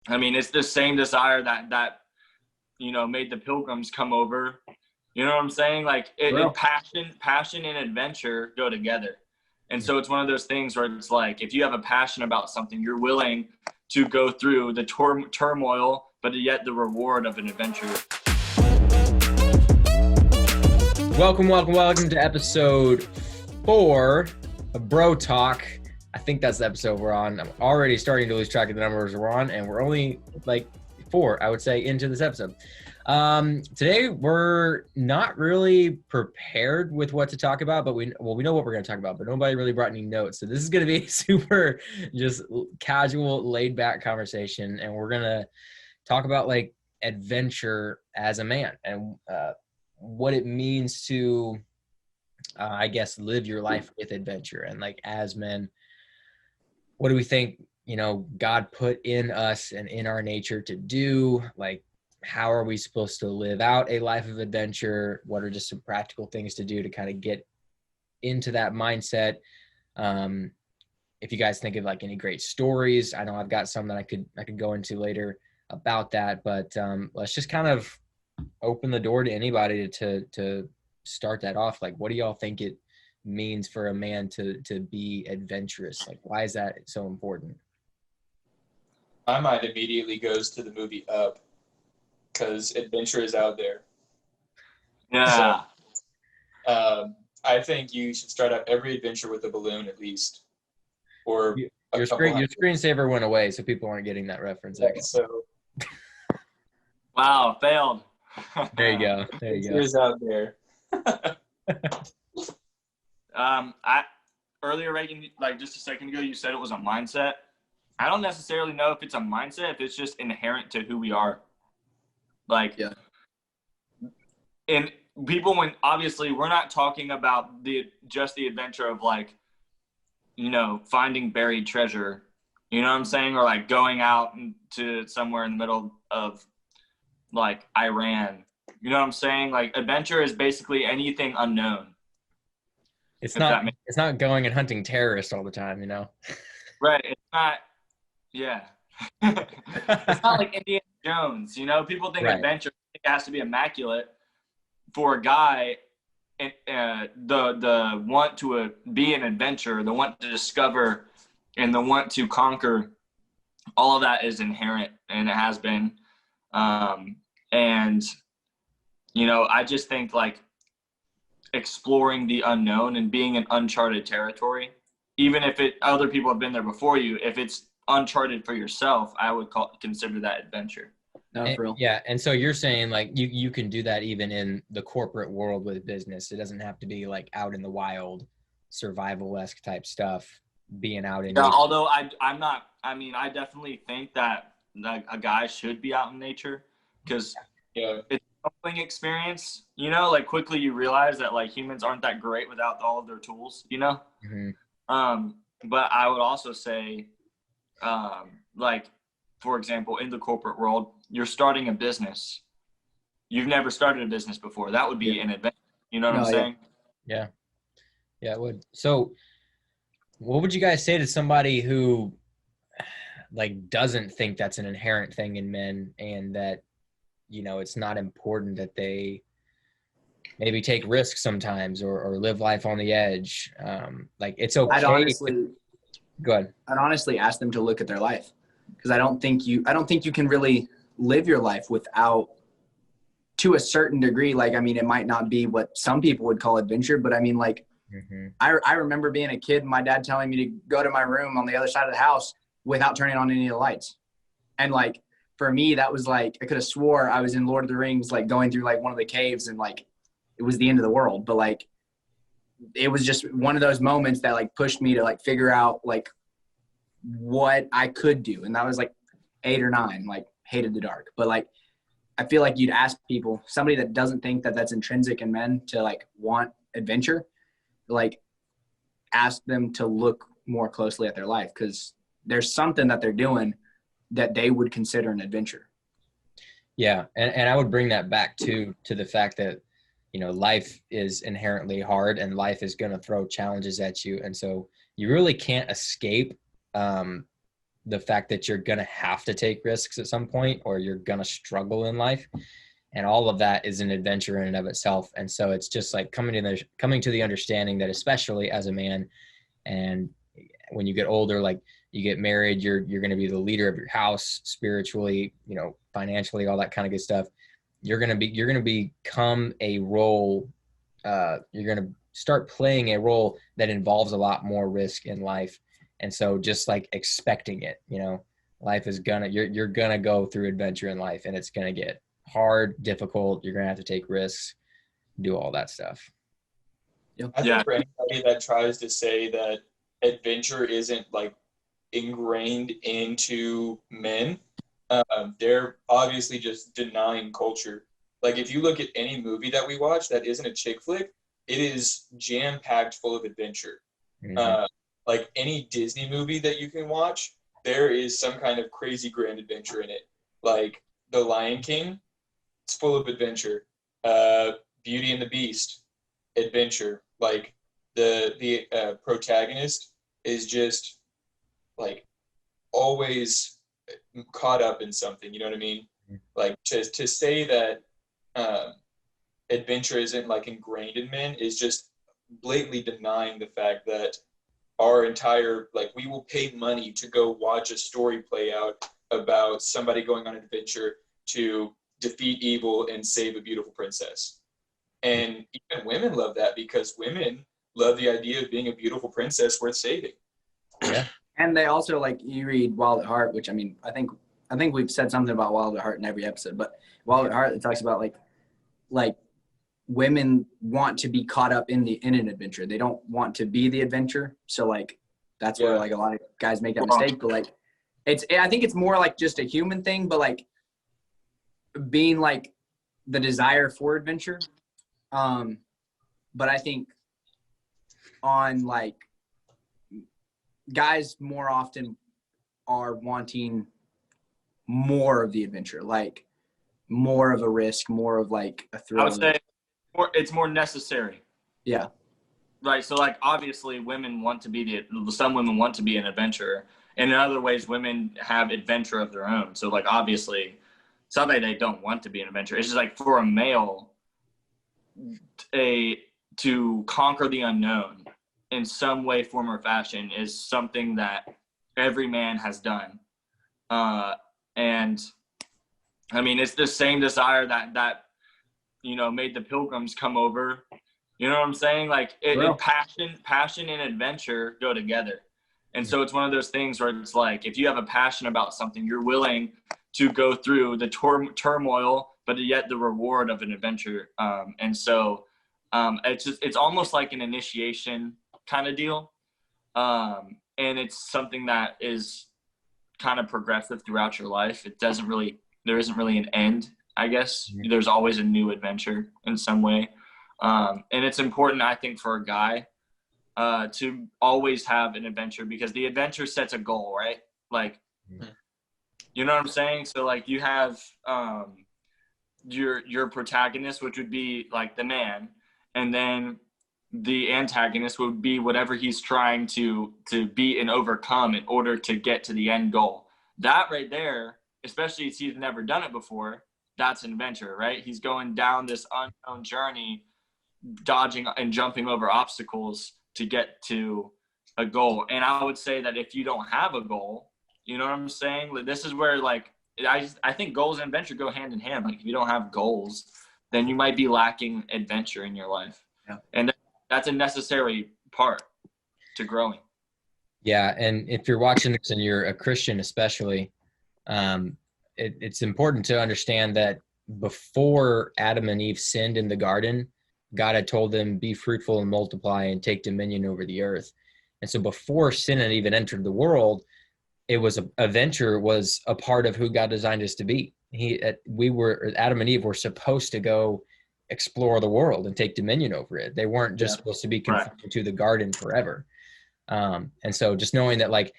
I mean, it's the same desire that made the Pilgrims come over. You know what I'm saying? Like passion and adventure go together. And so it's one of those things where it's like, if you have a passion about something, you're willing to go through the turmoil, but yet the reward of an adventure. Welcome to episode 4 of Bro Talk. I think that's the episode we're on. I'm already starting to lose track of the numbers we're on, and we're only like 4, I would say, into this episode. Today we're not really prepared with what to talk about, but we know what we're going to talk about, but nobody really brought any notes. So this is going to be a super just casual, laid back conversation, and we're going to talk about like adventure as a man and what it means to I guess live your life with adventure. And like as men, what do we think God put in us and in our nature to do? Like, how are we supposed to live out a life of adventure? What are just some practical things to do to kind of get into that mindset? If you guys think of like any great stories, I know I've got some that I could go into later about that, but let's just kind of open the door to anybody to start that off. Like, what do y'all think it means for a man to be adventurous? Like, why is that so important? My mind immediately goes to the movie Up, because adventure is out there. Yeah. So, I think you should start out every adventure with a balloon at least. Or your screensaver went away, so people aren't getting that reference. So, wow, failed. There you go. Adventure out there. Earlier, Reagan, like just a second ago, you said it was a mindset. I don't necessarily know if it's a mindset, if it's just inherent to who we are. Like, yeah. And people, when obviously we're not talking about just the adventure of like, finding buried treasure, you know what I'm saying? Or like going out to somewhere in the middle of like Iran. You know what I'm saying? Like, adventure is basically anything unknown. It's not going and hunting terrorists all the time, Right. It's not. Yeah. It's not like Indiana Jones. People think adventure has to be immaculate for a guy. And the want to be an adventurer, the want to discover, and the want to conquer, all of that is inherent, and it has been. And I just think like exploring the unknown and being in uncharted territory, even if other people have been there before you, if it's uncharted for yourself, I would consider that adventure. No, for real. Yeah, and so you're saying like you can do that even in the corporate world with business. It doesn't have to be like out in the wild, survival-esque type stuff. Being out in nature. Although I'm not. I mean, I definitely think that like a guy should be out in nature because it's a humbling experience. Like quickly you realize that like humans aren't that great without all of their tools. Mm-hmm. But I would also say, like, for example, in the corporate world, you're starting a business. You've never started a business before. That would be an adventure. You know what I'm saying? Yeah, it would. So what would you guys say to somebody who like doesn't think that's an inherent thing in men, and that, it's not important that they maybe take risks sometimes or live life on the edge? Like, it's okay. Go ahead. I'd honestly ask them to look at their life, because I don't think you can really live your life without, to a certain degree. Like, I mean, it might not be what some people would call adventure, but I mean, like, I remember being a kid and my dad telling me to go to my room on the other side of the house without turning on any of the lights. And like, for me, that was like, I could have swore I was in Lord of the Rings, like going through like one of the caves, and like, it was the end of the world. But like, it was just one of those moments that like pushed me to like figure out like what I could do. And that was like 8 or 9, like hated the dark. But like, I feel like you'd ask people, somebody that doesn't think that that's intrinsic in men to like want adventure, like ask them to look more closely at their life, because there's something that they're doing that they would consider an adventure. Yeah. And I would bring that back to the fact that, life is inherently hard, and life is going to throw challenges at you. And so you really can't escape the fact that you're going to have to take risks at some point, or you're going to struggle in life. And all of that is an adventure in and of itself. And so it's just like coming to the understanding that, especially as a man, and when you get older, like you get married, you're going to be the leader of your house spiritually, you know, financially, all that kind of good stuff. You're going to become a role. You're going to start playing a role that involves a lot more risk in life. And so just like expecting it, you know, life is you're going to go through adventure in life, and it's going to get hard, difficult. You're going to have to take risks, do all that stuff. I think for anybody that tries to say that adventure isn't like ingrained into men, they're obviously just denying culture. Like if you look at any movie that we watch that isn't a chick flick, it is jam-packed full of adventure. Mm-hmm. Like any Disney movie that you can watch, there is some kind of crazy grand adventure in it. Like The Lion King, it's full of adventure. Beauty and the Beast, adventure. Like the protagonist is just like always caught up in something. You know what I mean? Like to say that adventure isn't like ingrained in men is just blatantly denying the fact that our entire, like, we will pay money to go watch a story play out about somebody going on an adventure to defeat evil and save a beautiful princess. And even women love that, because women love the idea of being a beautiful princess worth saving. Yeah. And they also, like, you read Wild at Heart, which, I mean, I think we've said something about Wild at Heart in every episode, but Wild at Heart, it talks about like women want to be caught up in an adventure. They don't want to be the adventure. So like, that's where like a lot of guys make that mistake. But like, I think it's more like just a human thing, but like being like the desire for adventure. But I think on like guys more often are wanting more of the adventure, like more of a risk, more of like a thrill. I would say it's more necessary. Yeah. Right. So like obviously some women want to be an adventurer, and in other ways women have adventure of their own. So like obviously it's not that they don't want to be an adventurer. It's just like for a male to conquer the unknown in some way, form, or fashion is something that every man has done. And I mean, it's the same desire that you know, made the Pilgrims come over. You know what I'm saying? Like passion and adventure go together. And so it's one of those things where it's like, if you have a passion about something, you're willing to go through the turmoil, but yet the reward of an adventure. And so it's almost like an initiation kind of deal. And it's something that is kind of progressive throughout your life. There isn't really an end, I guess. There's always a new adventure in some way. And it's important, I think, for a guy to always have an adventure, because the adventure sets a goal, right? Like, you know what I'm saying? So like you have your protagonist, which would be like the man, and then the antagonist would be whatever he's trying to beat and overcome in order to get to the end goal. That right there, especially if he's never done it before, that's an adventure, right? He's going down this unknown journey, dodging and jumping over obstacles to get to a goal. And I would say that if you don't have a goal, you know what I'm saying? Like, this is where like, I think goals and adventure go hand in hand. Like if you don't have goals, then you might be lacking adventure in your life. Yeah. And that's a necessary part to growing. Yeah. And if you're watching this and you're a Christian, especially, it's important to understand that before Adam and Eve sinned in the garden, God had told them, be fruitful and multiply and take dominion over the earth. And so before sin had even entered the world, adventure was a part of who God designed us to be. Adam and Eve were supposed to go explore the world and take dominion over it. They weren't just supposed to be confined to the garden forever. And so just knowing that, like,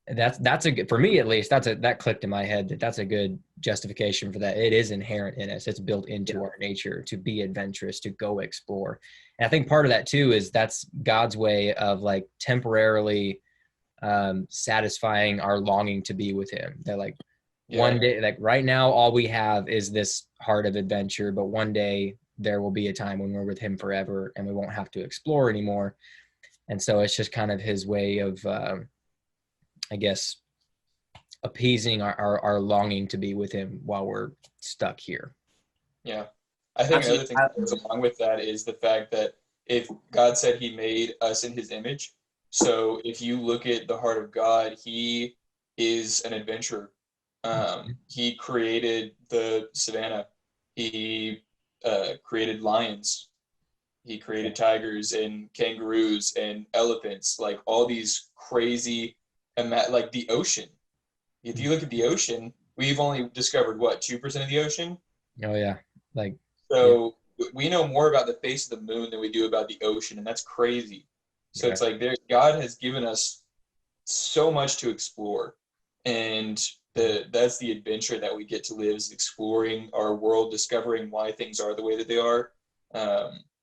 that's a good, for me at least, that clicked in my head that's a good justification for that. It is inherent in us. It's built into our nature to be adventurous, to go explore. And I think part of that too is that's God's way of like temporarily satisfying our longing to be with him. That like Yeah. one day, like right now, all we have is this heart of adventure, but one day there will be a time when we're with him forever and we won't have to explore anymore. And so it's just kind of his way of, I guess, appeasing our longing to be with him while we're stuck here. Yeah. I think another thing that goes along with that is the fact that if God said he made us in his image, so if you look at the heart of God, he is an adventurer. He created the savannah. He created lions. He created tigers and kangaroos and elephants, like all these crazy, like the ocean. If you look at the ocean, we've only discovered what, 2% of the ocean? Oh yeah. Like, so we know more about the face of the moon than we do about the ocean, and that's crazy. So it's like God has given us so much to explore, and that's the adventure that we get to live, is exploring our world, discovering why things are the way that they are.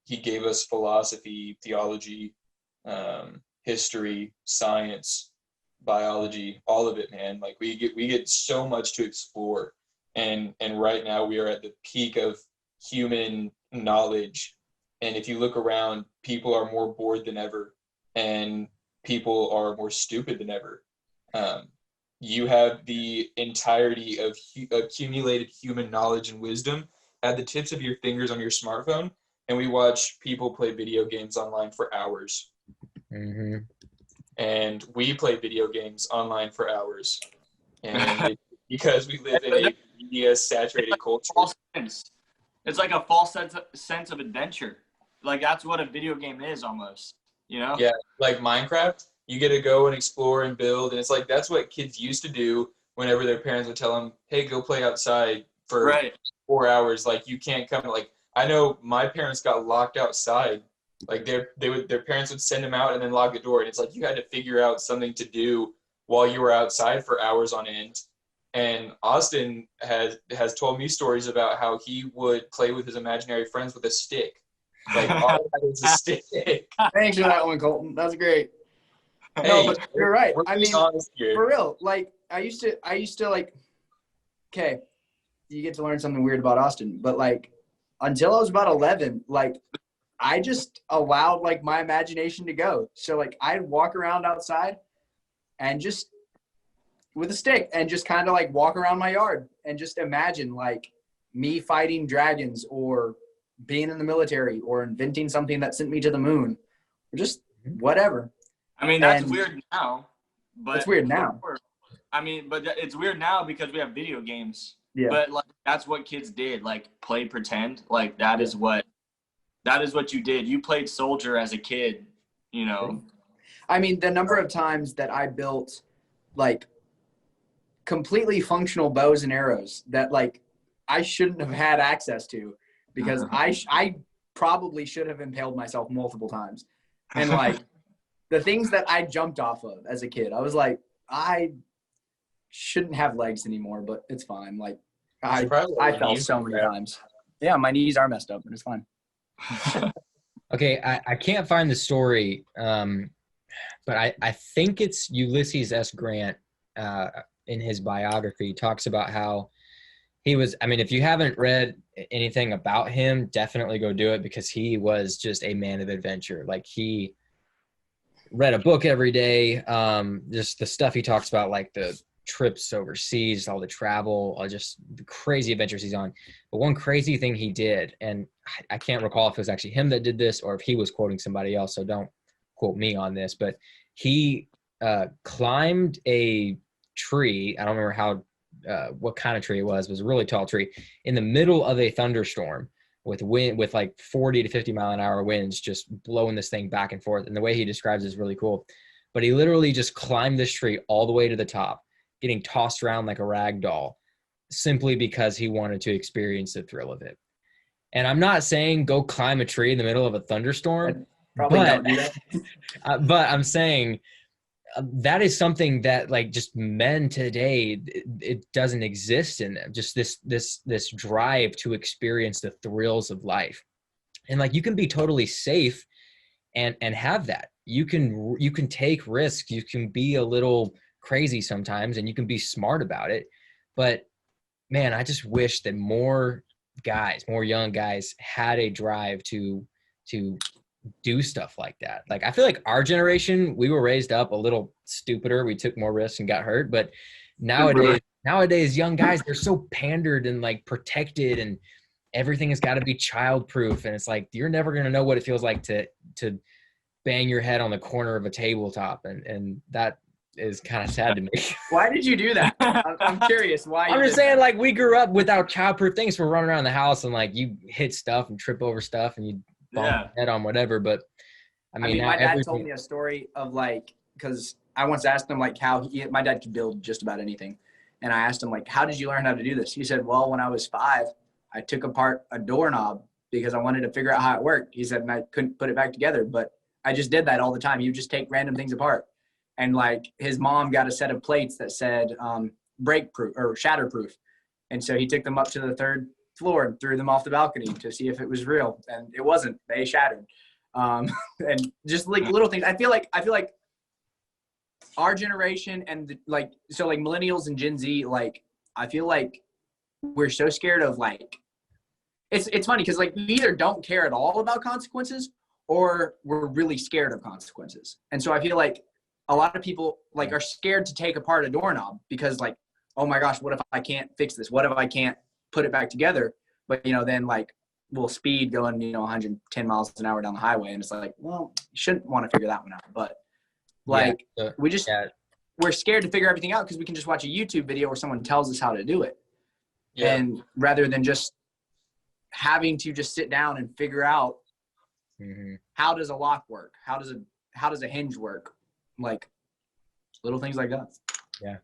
He gave us philosophy, theology, history, science, biology, all of it, man. Like we get so much to explore, and right now we are at the peak of human knowledge. And if you look around, people are more bored than ever, and people are more stupid than ever. You have the entirety of accumulated human knowledge and wisdom at the tips of your fingers on your smartphone, and we watch people play video games online for hours. mm-hmm. And we play video games online for hours, and because we live in a media-saturated culture. It's like a false sense of adventure. Like that's what a video game is almost, you know? Yeah, like Minecraft, you get to go and explore and build, and it's like that's what kids used to do whenever their parents would tell them, "Hey, go play outside for 4 hours." Like you can't come. Like I know my parents got locked outside. Like their parents would send them out and then lock the door, and it's like you had to figure out something to do while you were outside for hours on end. And Austin has told me stories about how he would play with his imaginary friends with a stick. Like all that is a stick. Thanks for that one, Colton. That's great. Hey, no, but you're right. I mean, for real. Like I used to like. Okay, you get to learn something weird about Austin, but like until I was about 11, like I just allowed like my imagination to go. So like I'd walk around outside and just with a stick and just kind of like walk around my yard and just imagine like me fighting dragons or being in the military or inventing something that sent me to the moon or just whatever. I mean, that's weird now, but it's weird now. I mean, but it's weird now because we have video games. Yeah. But like that's what kids did, like play pretend. Like that is what you did. You played soldier as a kid, you know. I mean, the number of times that I built like completely functional bows and arrows that like I shouldn't have had access to because I probably should have impaled myself multiple times. And like the things that I jumped off of as a kid, I was like, I shouldn't have legs anymore, but it's fine. Like I fell so many times. Yeah, my knees are messed up, but it's fine. Okay, I can't find the story, but I think it's Ulysses S. Grant in his biography talks about how he was, I mean, if you haven't read anything about him, definitely go do it because he was just a man of adventure. Like he read a book every day, just the stuff he talks about, like the trips overseas, all the travel, just the crazy adventures he's on. But one crazy thing he did, and I can't recall if it was actually him that did this or if he was quoting somebody else, so don't quote me on this, but he climbed a tree. I don't remember what kind of tree it was a really tall tree in the middle of a thunderstorm with wind, with like 40 to 50 mile an hour winds, just blowing this thing back and forth. And the way he describes it is really cool. But he literally just climbed this tree all the way to the top, getting tossed around like a rag doll, simply because he wanted to experience the thrill of it. And I'm not saying go climb a tree in the middle of a thunderstorm, probably don't do that. But I'm saying that is something that like just men today, it doesn't exist in them. Just this drive to experience the thrills of life. And like you can be totally safe and have that. you can take risks. You can be a little crazy sometimes, and you can be smart about it. But man, I just wish that more young guys had a drive to do stuff like that. Like, I feel like our generation, we were raised up a little stupider. We took more risks and got hurt. But nowadays, young guys, they're so pandered and like protected, and everything has got to be childproof. And it's like, you're never going to know what it feels like to bang your head on the corner of a tabletop. And that is kind of sad to me. Why did you do that? I'm curious why. I'm just saying, like, we grew up without childproof things. We're running around the house and like you hit stuff and trip over stuff and you bump your head on whatever. But I mean my dad told me a story of like, because I once asked him like how my dad could build just about anything. And I asked him like, how did you learn how to do this? He said, well, when I was 5, I took apart a doorknob because I wanted to figure out how it worked. He said, and I couldn't put it back together, but I just did that all the time. You just take random things apart. And like his mom got a set of plates that said break proof or shatterproof. And so he took them up to the 3rd floor and threw them off the balcony to see if it was real. And it wasn't. They shattered. And just like little things. I feel like our generation and like millennials and Gen Z, like I feel like we're so scared of like it's funny because like we either don't care at all about consequences or we're really scared of consequences. And so I feel like a lot of people like are scared to take apart a doorknob because like, oh my gosh, what if I can't fix this? What if I can't put it back together? But then like we'll speed going 110 miles an hour down the highway, and it's like, well, you shouldn't want to figure that one out. But like we're scared to figure everything out because we can just watch a YouTube video where someone tells us how to do it. Yeah. And rather than just having to just sit down and figure out how does a lock work? How does a hinge work? Like little things like that. Yeah,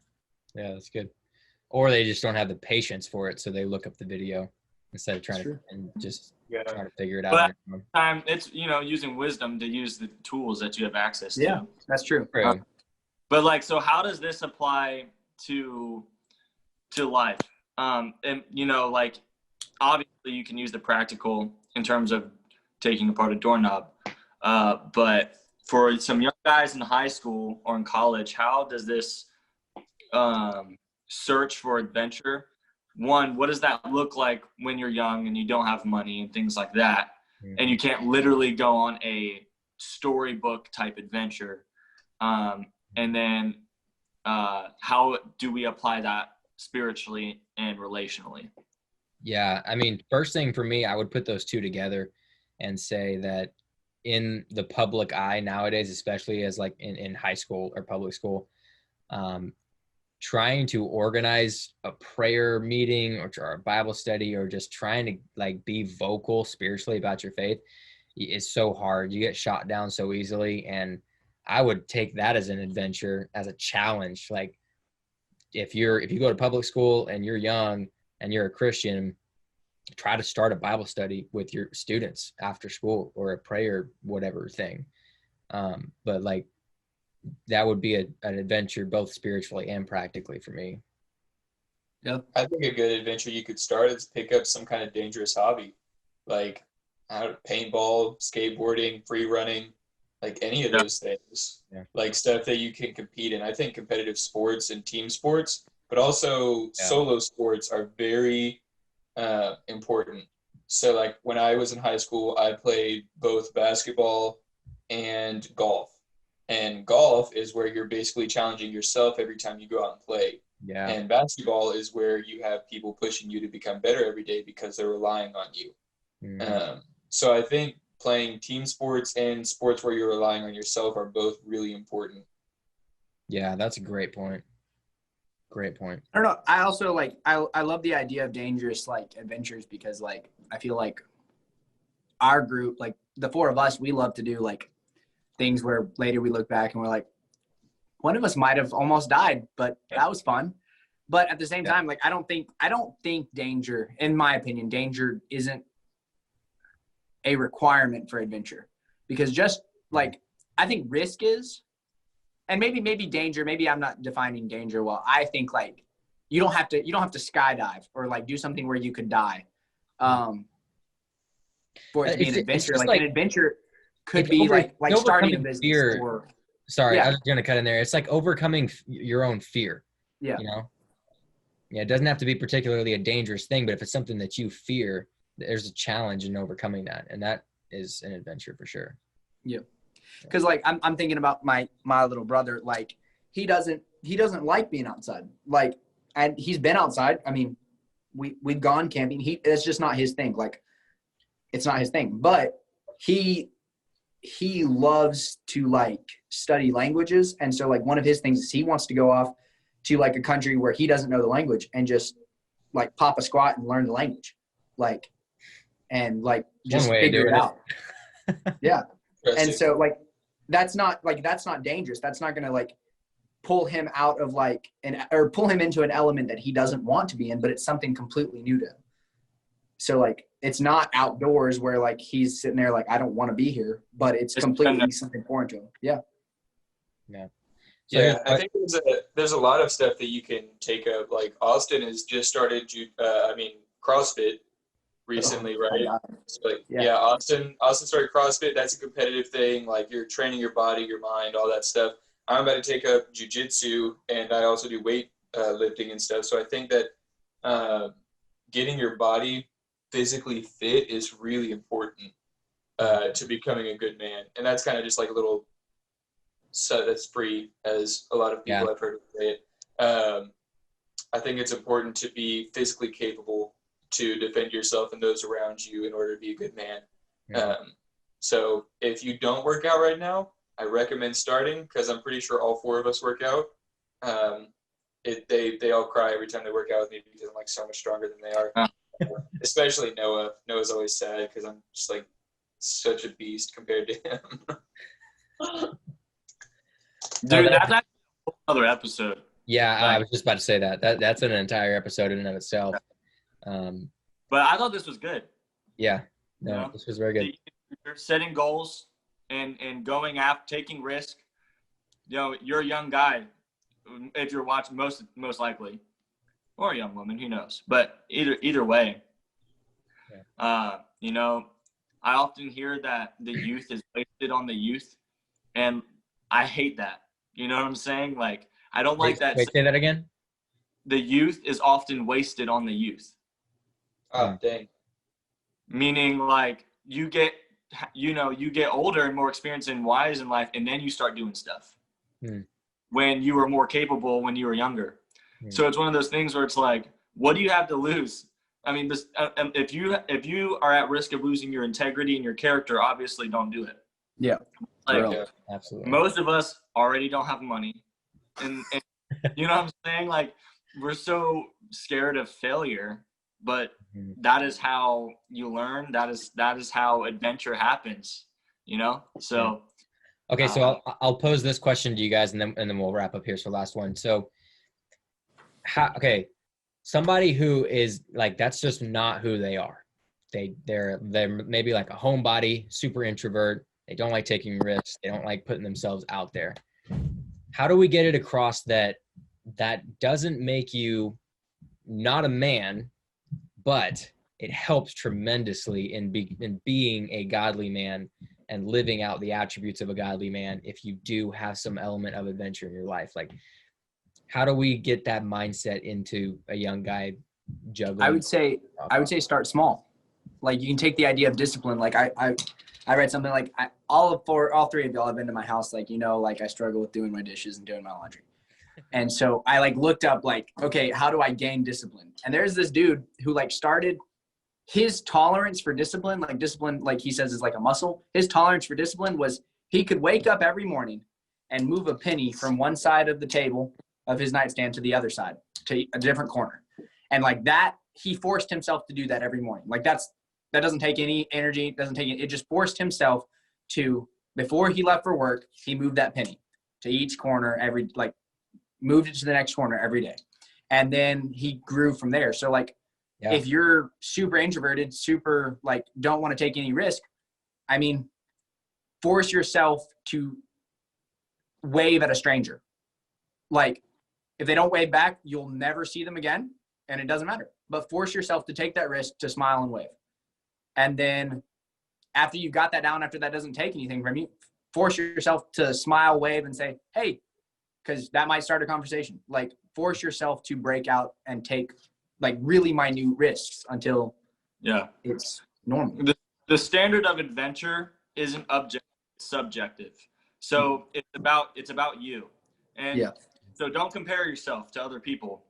that's good. Or they just don't have the patience for it, so they look up the video instead of trying to try to figure it out. But it's using wisdom to use the tools that you have access to. Yeah, that's true. But like, so how does this apply to life? And like obviously you can use the practical in terms of taking apart a doorknob, but for some young guys in high school or in college, how does this search for adventure? One, what does that look like when you're young and you don't have money and things like that, and you can't literally go on a storybook type adventure? And then how do we apply that spiritually and relationally? Yeah, I mean, first thing for me, I would put those two together and say that in the public eye nowadays, especially as like in high school or public school, trying to organize a prayer meeting or a Bible study or just trying to like be vocal spiritually about your faith is so hard. You get shot down so easily. And I would take that as an adventure, as a challenge. Like if you go to public school and you're young and you're a Christian, try to start a Bible study with your students after school or a prayer, whatever thing. But like that would be an adventure, both spiritually and practically for me. Yeah. I think a good adventure you could start is pick up some kind of dangerous hobby, like paintball, skateboarding, free running, like any of those things, like stuff that you can compete in. I think competitive sports and team sports, but also solo sports are very important. So like when I was in high school, I played both basketball and golf. And golf is where you're basically challenging yourself every time you go out and play. Yeah. And basketball is where you have people pushing you to become better every day because they're relying on you. So I think playing team sports and sports where you're relying on yourself are both really important. Yeah, that's a great point. Great point. I don't know. I also like, I love the idea of dangerous like adventures because like, I feel like our group, like the 4 of us, we love to do like things where later we look back and we're like, one of us might have almost died, but that was fun. But at the same time, like, I don't think danger, in my opinion, danger isn't a requirement for adventure, because just like, I think risk is, and maybe danger, maybe I'm not defining danger well. I think like you don't have to skydive or like do something where you could die for it to be an adventure. Like an adventure, could It's be over- like starting a overcoming business fear. or Sorry, Yeah. I was gonna cut in there. It's like overcoming your own fear. Yeah. You know. Yeah, it doesn't have to be particularly a dangerous thing, but if it's something that you fear, there's a challenge in overcoming that, and that is an adventure for sure. because like I'm thinking about my little brother. Like he doesn't like being outside. Like, and he's been outside. I mean, we've gone camping. It's just not his thing. Like, it's not his thing. But he loves to like study languages, and so like one of his things is he wants to go off to like a country where he doesn't know the language and just like pop a squat and learn the language, like, and like just One way of figure it doing it. out. Yeah. And Interesting. so like that's not dangerous. That's not gonna like pull him out of like or pull him into an element that he doesn't want to be in, but it's something completely new to him. So like it's not outdoors where like he's sitting there like I don't want to be here, but it's Just completely something foreign to him. Yeah. So Yeah, I think there's a lot of stuff that you can take up. Like Austin has just started, CrossFit recently, Oh, right? my God. So like, Yeah. yeah, Austin started CrossFit. That's a competitive thing. Like you're training your body, your mind, all that stuff. I'm about to take up jiu-jitsu, and I also do weight lifting and stuff. So I think that getting your body physically fit is really important to becoming a good man. And that's kind of just like a little set that's free, as a lot of people have heard say it. I think it's important to be physically capable to defend yourself and those around you in order to be a good man. Yeah. So if you don't work out right now, I recommend starting, because I'm pretty sure all four of us work out. They all cry every time they work out with me because I'm like so much stronger than they are. Especially Noah. Noah's always sad because I'm just like such a beast compared to him. Dude, that's actually another episode. Yeah, I Like- was just about to say that's an entire episode in and of itself. But I thought this was good. Yeah, no, Yeah. this was very good. You're setting goals and going after taking risk. You know, you're a young guy. If you're watching, most likely, or a young woman, who knows? But either way, you know, I often hear that the youth is wasted on the youth, and I hate that. You know what I'm saying? Like, I don't like that. Wait, say that again. The youth is often wasted on the youth. Oh, dang. Meaning, like, you get older and more experienced and wise in life, and then you start doing stuff when you were more capable when you were younger. So it's one of those things where it's like, what do you have to lose? I mean, this if you are at risk of losing your integrity and your character, obviously don't do it. Yeah. Like, Yeah. Absolutely. most of us already don't have money, and you know what I'm saying? Like, we're so scared of failure, but that is how you learn. That is how adventure happens, you know? So Okay, so I'll pose this question to you guys, and then we'll wrap up here. So last one. So, somebody who is like, that's just not who they are. They're maybe like a homebody, super introvert. They don't like taking risks. They don't like putting themselves out there. How do we get it across that doesn't make you not a man, but it helps tremendously in being a godly man and living out the attributes of a godly man if you do have some element of adventure in your life? Like, how do we get that mindset into a young guy juggling? I would say start small. Like, you can take the idea of discipline. Like I read something like all three of y'all have been to my house. Like, you know, like I struggle with doing my dishes and doing my laundry. And so I like looked up like, okay, how do I gain discipline? And there's this dude who like started his tolerance for discipline, like he says is like a muscle. His tolerance for discipline was he could wake up every morning and move a penny from one side of the table of his nightstand to the other side, to a different corner. And like that, he forced himself to do that every morning. Like that doesn't take any energy, it just forced himself to, before he left for work, he moved that penny to each corner moved it to the next corner every day. And then he grew from there. So like, if you're super introverted, super like don't want to take any risk, I mean, force yourself to wave at a stranger. Like, if they don't wave back, you'll never see them again, and it doesn't matter. But force yourself to take that risk to smile and wave. And then after you got that down, after that doesn't take anything from you, force yourself to smile, wave, and say, hey, because that might start a conversation. Like, force yourself to break out and take, like, really minute risks until it's normal. The standard of adventure isn't objective, it's subjective. So it's about you. And so don't compare yourself to other people.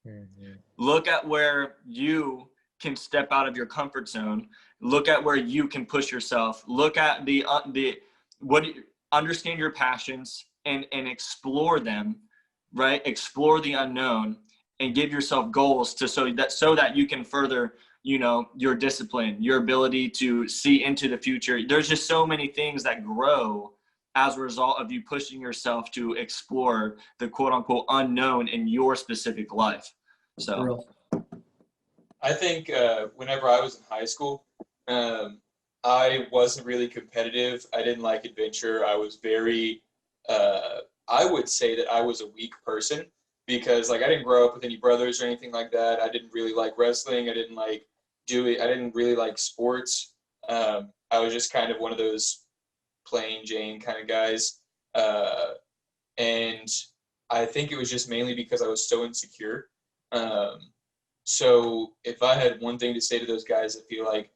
Mm-hmm. Look at where you can step out of your comfort zone. Look at where you can push yourself. Look at understand your passions and explore them, right? Explore the unknown and give yourself goals so that you can further, your discipline, your ability to see into the future. There's just so many things that grow as a result of you pushing yourself to explore the quote unquote unknown in your specific life. So I think whenever I was in high school, I wasn't really competitive. I didn't like adventure. I was very, I would say that I was a weak person because I didn't grow up with any brothers or anything like that. I didn't really like wrestling. I didn't really like sports. I was just kind of one of those plain Jane kind of guys. And I think it was just mainly because I was so insecure. So if I had one thing to say to those guys, I feel like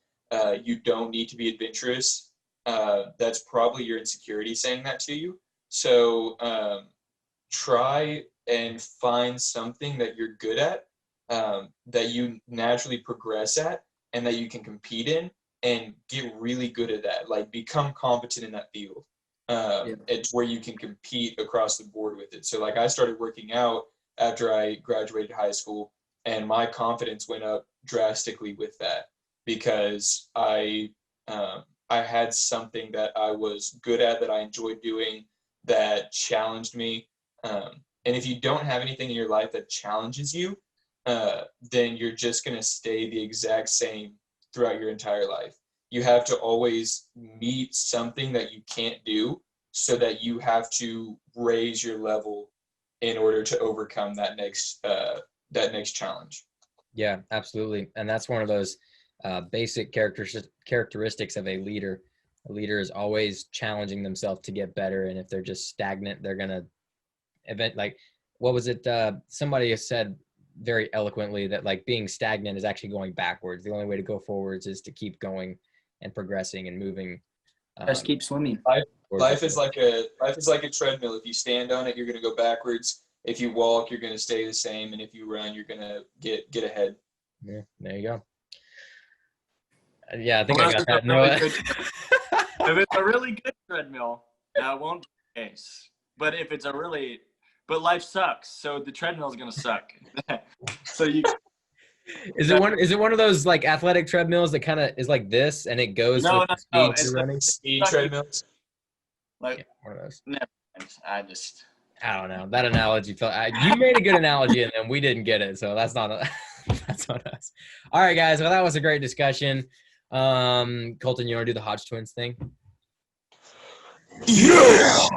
you don't need to be adventurous. That's probably your insecurity saying that to you. So try and find something that you're good at, that you naturally progress at, and that you can compete in, and get really good at that. Like, become competent in that field. It's where you can compete across the board with it. So I started working out after I graduated high school, and my confidence went up drastically with that because I had something that I was good at, that I enjoyed doing, that challenged me. And if you don't have anything in your life that challenges you, then you're just going to stay the exact same throughout your entire life. You have to always meet something that you can't do, so that you have to raise your level in order to overcome that next challenge. Yeah, absolutely. And that's one of those basic characteristics of a leader. A leader is always challenging themselves to get better. And if they're just stagnant, they're going to what was it? Somebody has said very eloquently that being stagnant is actually going backwards. The only way to go forwards is to keep going and progressing and moving. Just keep swimming. Life is like a treadmill. If you stand on it, you're going to go backwards. If you walk, you're going to stay the same, and if you run, you're going to get ahead. Yeah, there you go. Yeah, I think I got that. No. If it's a really good treadmill, that won't be the case. But if it's but life sucks, so the treadmill is going to suck. So Is it one of those athletic treadmills that kind of is like this and it goes no, it's running? Speed treadmills. One of those. Never. I don't know. That analogy you made a good analogy and then we didn't get it, so that's not that's on us. All right, guys. Well, that was a great discussion. Colton, you want to do the Hodge Twins thing? Yeah.